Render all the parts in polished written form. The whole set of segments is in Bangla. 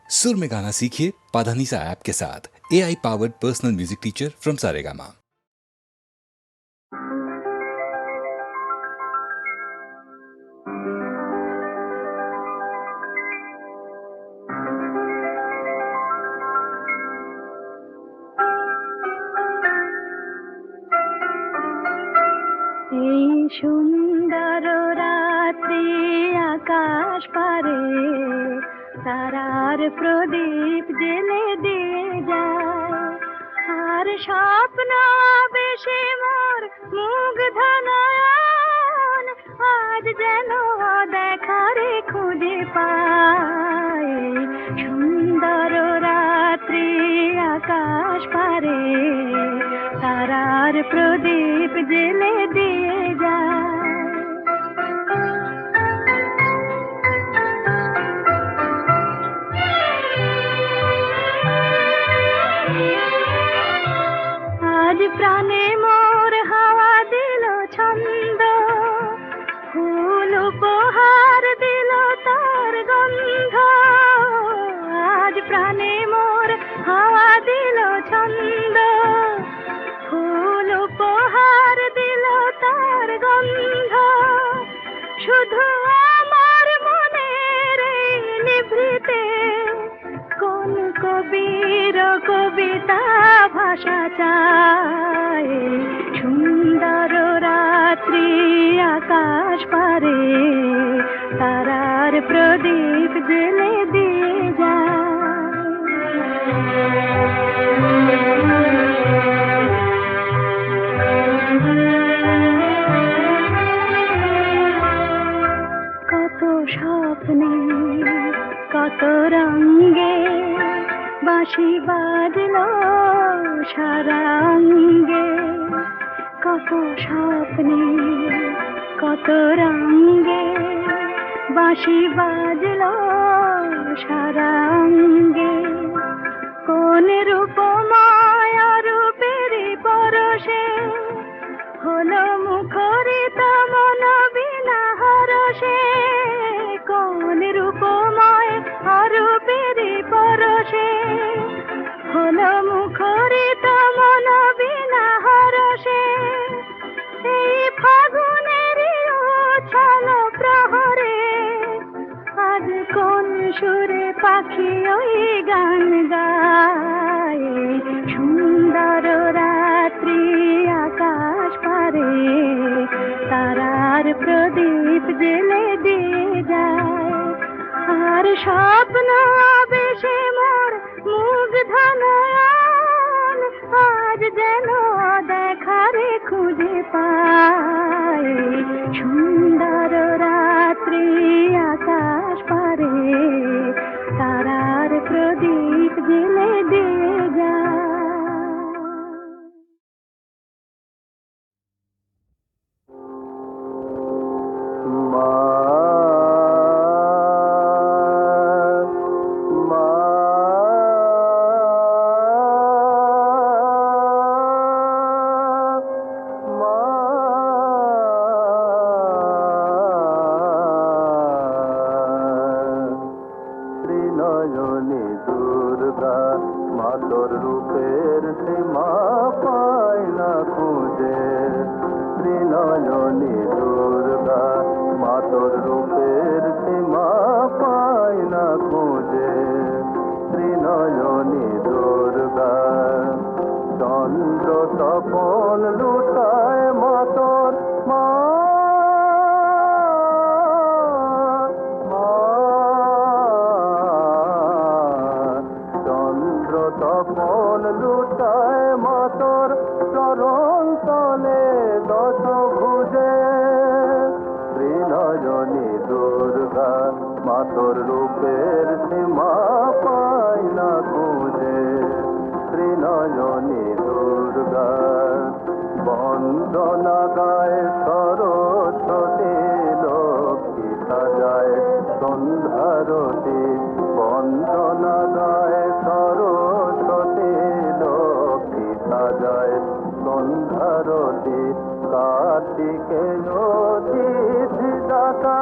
सुर में गाना सीखिए पाधानीसा ऐप के साथ। AI powered personal music teacher from Saregama. এই সুন্দর রাত্রি আকাশ পারে তারার প্রদীপ জেলে দিয়ে যায়, আর স্বপ্ন বেশি মোর মুগ্ধ নয়ন আজ যেন দেখারে খুঁজে পায়। সুন্দর রাত্রি আকাশ পারে তারার প্রদীপ জেলে দিয়ে যায়। আজ প্রাণে মোর হাওয়া দিল ছন্দ, ফুল উপহার দিল তার গন্ধ। আজ প্রাণে মোর হাওয়া দিল ছন্দ, ফুল উপহার দিল তার গন্ধ। শুধু আমার মনের এই নিভৃতে কোন কবির কবিতা ভাষা চায়। সুন্দর রাত্রি আকাশ পারে তারার প্রদীপ জেলে দিয়ে যায়। কত স্বপ্নে কত রঙে বাঁশি বাজলো সারা অঙ্গে। কত স্বপ্নে কত রঙে বাঁশি বাজলো সারা অঙ্গে। কোন রূপময় রূপের পরশে হলো মুখরিত মন বিনা হরষে। কোন রূপময় রূপের পরশে হলো মুখরিত মন বিনা হরষে। এই ফাগুনের উছল প্রহরে আজ কোন সুরে পাখি ওই গান গায়। সুন্দর রাত্রি আকাশ পারে তারার প্রদীপ জেলে দিয়ে যায়, আর স্বপ্ন বেশি মোর মুগ্ধ নয়ন আজ যেন দেখারে খুঁজে পায়। সুন্দর রাত্রি আকাশ পারে তারার প্রদীপ জেলে দিয়ে যায়। নয়নে দুর্গা মাতর রূপের সীমা পায় না খুঁজে। নয়নে দুর্গা মাতর রূপের সীমা পায় না খুঁজে। নয়নে দুর্গা চন্দ্র তপন লুটায় মাতর মা। তপন লুটায় মাতর চরণ তলে দশ ভুজে। নয়নে দুর্গা মাতর রূপের সীমা পায় না খুঁজে। নয়নে দুর্গা বন্দনা গায় সরস্বতী লক্ষ্মী সাজায় সন্ধ্যারতি। বন্দনা গায় সরস্বতী লক্ষ্মী সাজায় সন্ধ্যারতি। কার্তিকে অতিথি দাতা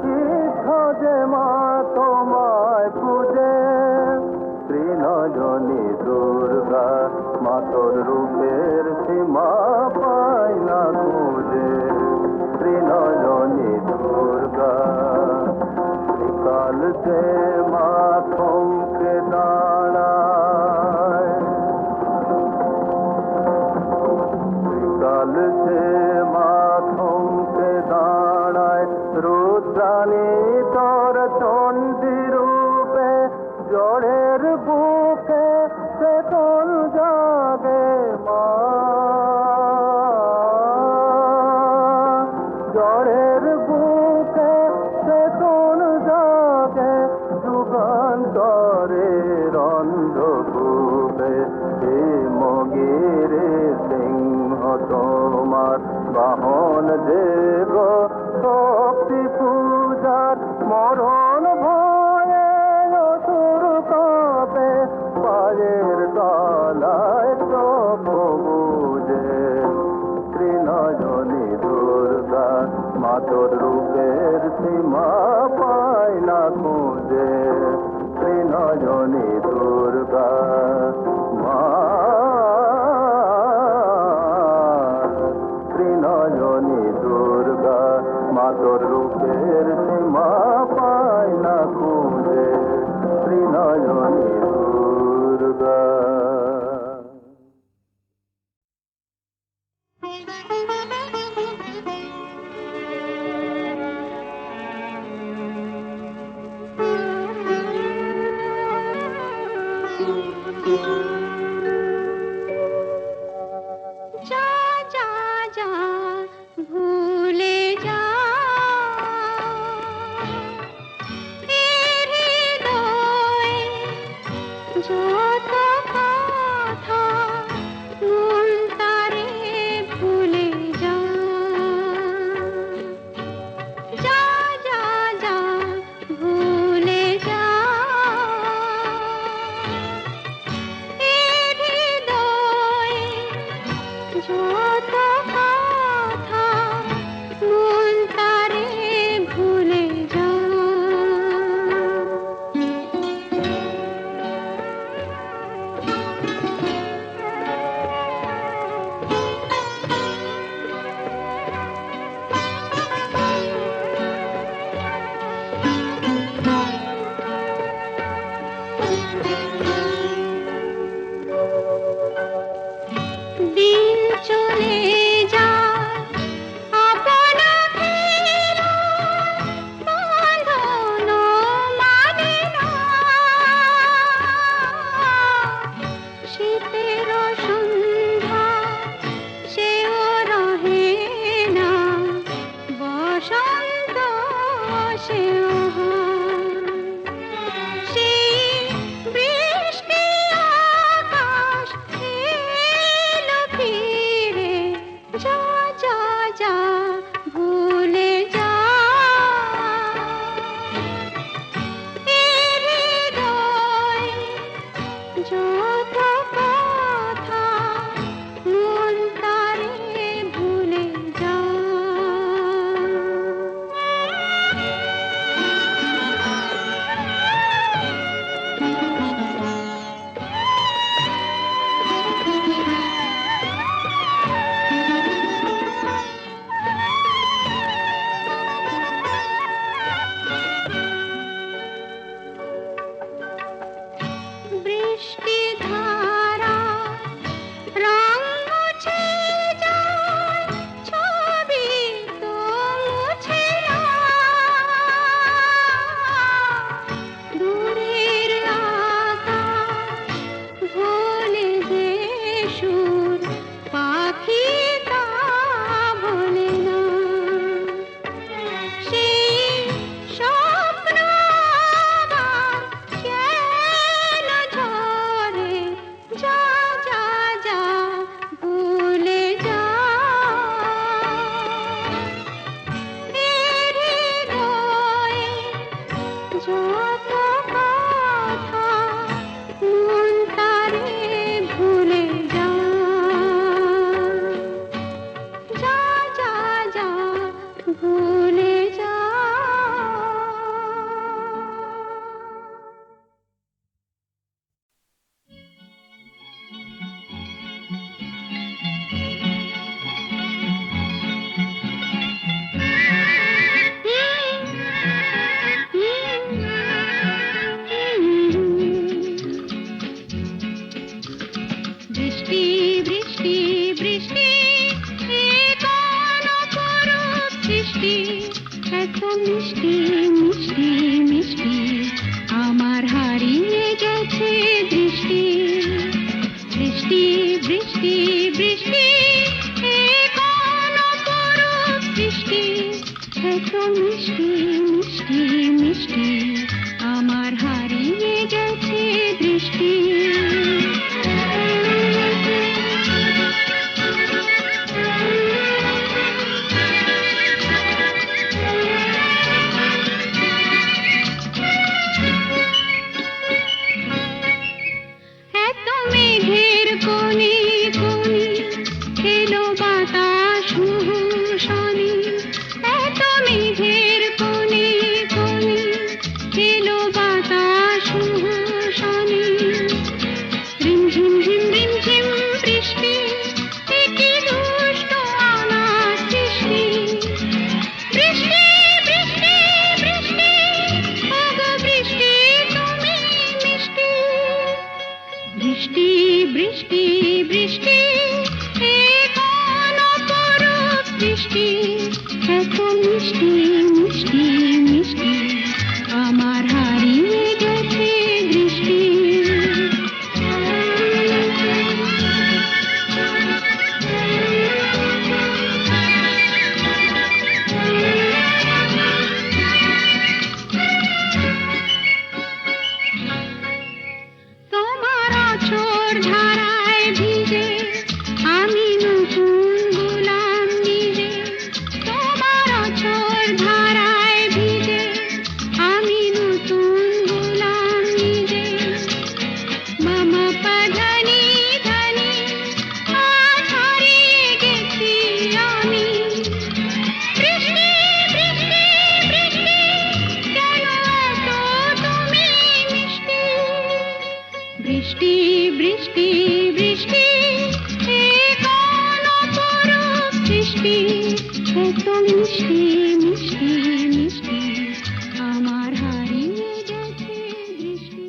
কি খোঁজে মা তোমায় পূজে। ত্রিনয়নী দুর্গা মা তোর রূপের সীমা পাই না খুঁজে ত্রিনয়নী দুর্গা কাল যে মা থমকে দাঁড়ায় কাল যে মা থমকে দাঁড়ায় রুদ্রাণী তোর চণ্ডী রূপে জড়ের বুকে সে তোর জাগে মা জড়ের বুকে সে তোর জাগে যুগান্তরের অন্ধকূপে মগিরে সিংহ তোমার বাহন দেব শক্তি পূজার মরণ ভয়ে অসুর কাপে পায়ের তলায় চোখ বুঝে ত্রিনয়নী দুর্গা মা তোর রূপের সীমা পায় না খুঁজে ত্রিনয়নী দুর্গা মা ত্রিনয়নী দুর্গা মা তোর রূপের সীমা পায় না খুঁজে ত্রিনয়নী দুর্গা जा जा जा भूले जा तेरे हृदय যত কথা মন তারে ভুলে যা যা যা যা ভুলে যা এর হৃদয় যত কথা মন তারে ভুলে যা দিন চলে যায় আপনা ফেরা বাঁধন মানে না শীতের সন্ধ্যা সেও রহে না বসন্ত সেও সেই বৃষ্টি আকাশ এলো ফিরে যা যা যা ভুলে যা এর হৃদয় যত কথা মন তারে ভুলে যা বৃষ্টি ধারা রং মুছে যায় ছবি তো মুছে না দূরের আকাশ ভোলে যে সুর পাখি তা ভোলে না সেই স্বপ্ন আবার কেন ঝরে বৃষ্টি বৃষ্টি বৃষ্টি এ কোন অপরূপ সৃষ্টি, এত মিষ্টি মিষ্টি মিষ্টি আমার হারিয়ে গেছে দৃষ্টি।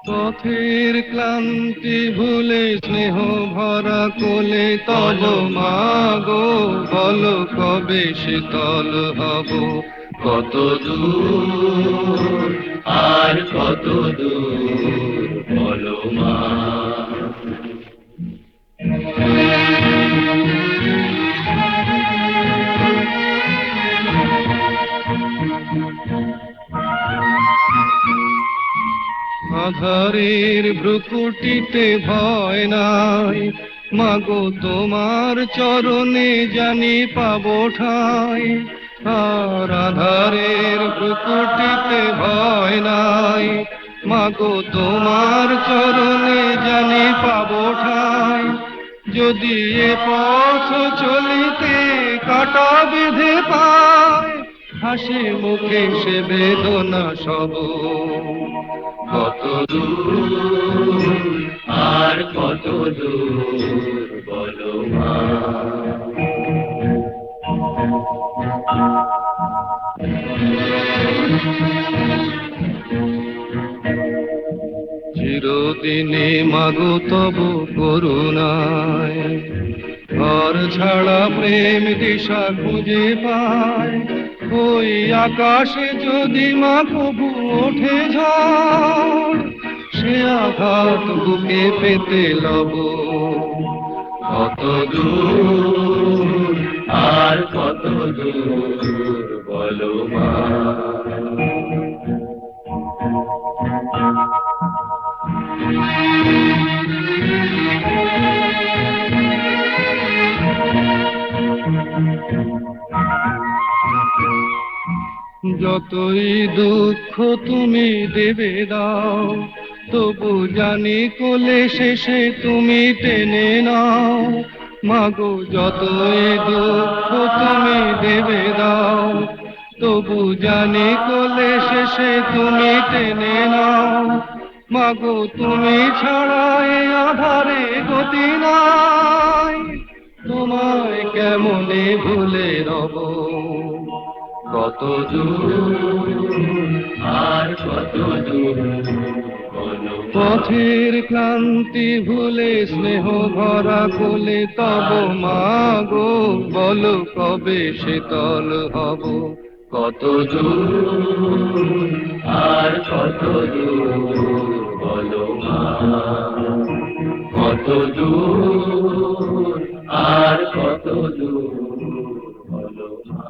পথের ক্লান্তি ভুলে স্নেহ ভরা কোলে তব মাগো, বলো কবে শীতল হব। কত দূর আর কত দূর বলো মা। আধারের ভ্রুকুটিতে ভয় নাই, মাগো তোমার চরণে জানি পাবো ঠাঁই। আর আধারের ভ্রুকুটিতে ভয় নাই, মাগো তোমার চরণে জানি পাবো ঠাঁই। যদি এ পথ চলিতে কাটা বেঁধে পায়, হাসি মুখে সে বেদনা সব। কত দূর আর কত দূর বলো মা। চিরদিনে মাগো তব করুণায়, ঘর ছাড়া প্রেম দিশা খুঁজে পায়। ওই আকাশে যদি মা কবু ওঠে ঝড়, সে আঘাত বুকে পেতে লব। কত দূর আর কত দূর বলো মা। যতই দুঃখ তুমি দেবে দাও, তবু জানি কোলে শেষে তুমি টেনে নাও। মাগো যতই দুঃখ তুমি দেবে দাও, তবু জানি কোলে শেষে তুমি টেনে নাও। মাগো তুমি ছাড়া এ আধারে গতি নাই, তোমায় কেমনে ভুলে রব। কত দূর আর কত দূর বলো। পথের ক্লান্তি ভুলে স্নেহ ভরা কোলে তব মাগো, বলো কবে শীতল হব। কত দূর আর কত দূর বলো মা। কত দূর আর কত দূর বলো মা।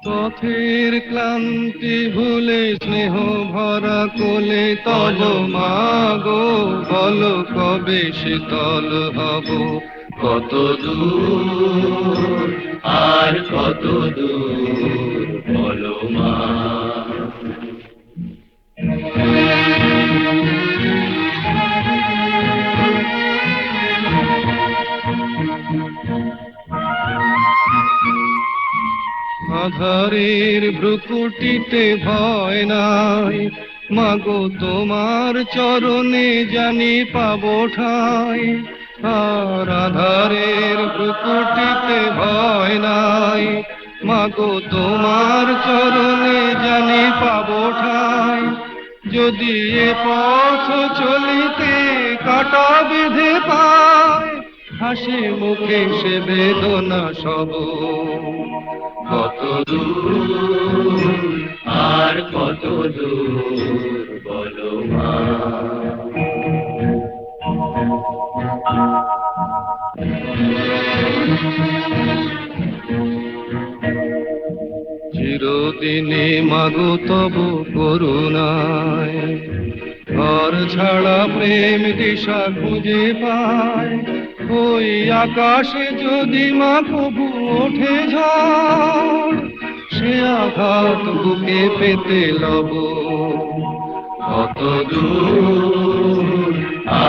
পথের ক্লান্তি ভুলে স্নেহ ভরা কোলে তব মাগো, বলো কবে শীতল হব। কত দূর আর কত দূর বলো মা। আধারের ভ্রুকুটিতে ভয় নাই, মাগো তোমার চরণে জানি পাবো ঠাঁই। আর আধারের ভ্রুকুটিতে ভয় নাই, মাগো তোমার চরণে জানি পাবো ঠাঁই। যদি এ পথ চলিতে কাটা বেঁধে পায়, হাসি মুখে সে বেদনা সব। কত দূর আর কত দূর বলো মা। চিরদিনে মাগো তব করুণায় ঘর ছাড়া প্রেম দিশা খুঁজে পায়। ওই আকাশে যদি মা কবু ওঠে ঝড়, সে আঘাত বুকে পেতে লব। কত দূর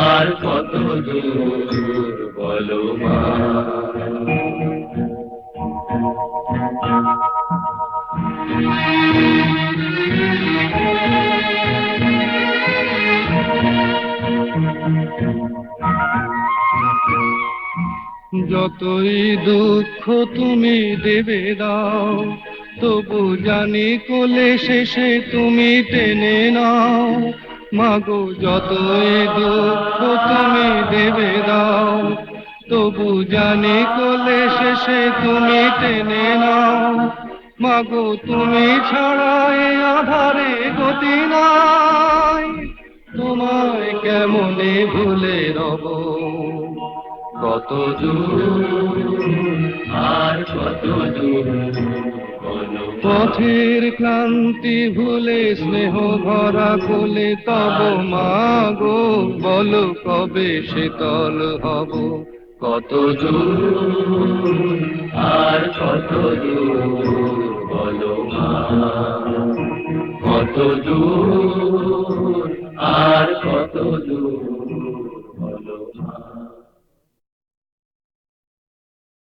আর কত দূর বলো মা। যতই দুঃখ তুমি দেবে দাও, তবু জানি কোলে শেষে তুমি টেনে নাও। মাগো যতই দুঃখ তুমি দেবে দাও, তবু জানি কোলে শেষে তুমি টেনে নাও। মাগো তুমি ছাড়া এ আধারে গতি নাই, তোমায় কেমনে ভুলে রব। কত দূর আর কত দূর পথের ক্লান্তি ভুলে স্নেহ ভরা কোলে তব মাগো, বলো কবে শীতল হব। কত দূর আর কত দূর বলো মা। কত দূর আর কত দূর বলো মা।